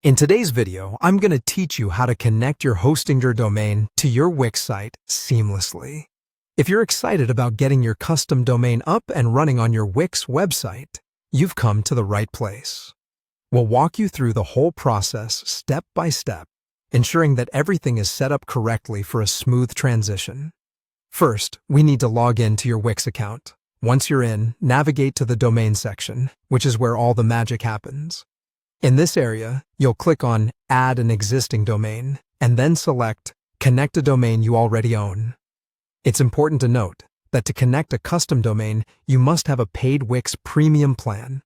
In today's video, I'm going to teach you how to connect your Hostinger domain to your Wix site seamlessly. If you're excited about getting your custom domain up and running on your Wix website, you've come to the right place. We'll walk you through the whole process step by step, ensuring that everything is set up correctly for a smooth transition. First, we need to log in to your Wix account. Once you're in, navigate to the domain section, which is where all the magic happens. In this area, you'll click on Add an existing domain, and then select Connect a domain you already own. It's important to note that to connect a custom domain, you must have a paid Wix premium plan.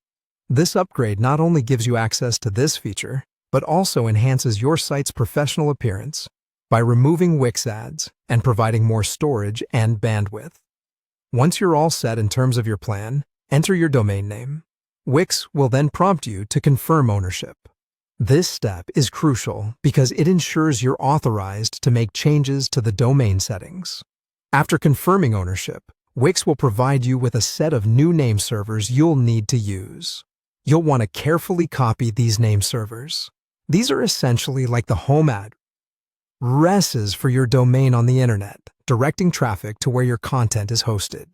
This upgrade not only gives you access to this feature, but also enhances your site's professional appearance by removing Wix ads and providing more storage and bandwidth. Once you're all set in terms of your plan, enter your domain name. Wix will then prompt you to confirm ownership. This step is crucial because it ensures you're authorized to make changes to the domain settings. After confirming ownership, Wix will provide you with a set of new name servers you'll need to use. You'll want to carefully copy these name servers. These are essentially like the home addresses for your domain on the internet, directing traffic to where your content is hosted.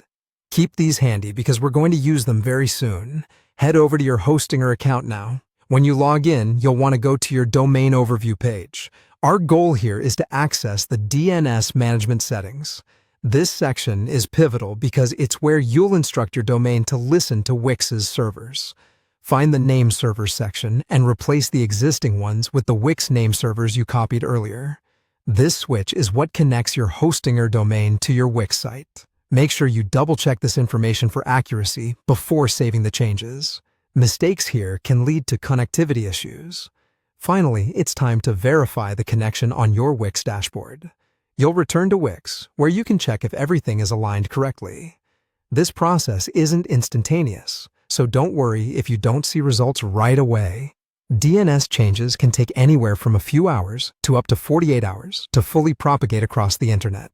Keep these handy because we're going to use them very soon. Head over to your Hostinger account now. When you log in, you'll want to go to your domain overview page. Our goal here is to access the DNS management settings. This section is pivotal because it's where you'll instruct your domain to listen to Wix's servers. Find the name servers section and replace the existing ones with the Wix name servers you copied earlier. This switch is what connects your Hostinger domain to your Wix site. Make sure you double-check this information for accuracy before saving the changes. Mistakes here can lead to connectivity issues. Finally, it's time to verify the connection on your Wix dashboard. You'll return to Wix, where you can check if everything is aligned correctly. This process isn't instantaneous, so don't worry if you don't see results right away. DNS changes can take anywhere from a few hours to up to 48 hours to fully propagate across the internet.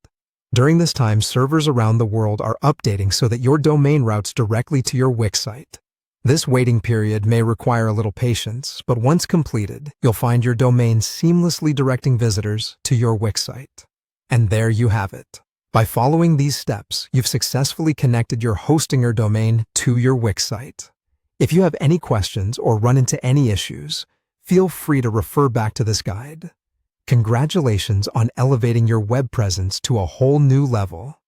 During this time, servers around the world are updating so that your domain routes directly to your Wix site. This waiting period may require a little patience, but once completed, you'll find your domain seamlessly directing visitors to your Wix site. And there you have it. By following these steps, you've successfully connected your Hostinger domain to your Wix site. If you have any questions or run into any issues, feel free to refer back to this guide. Congratulations on elevating your web presence to a whole new level.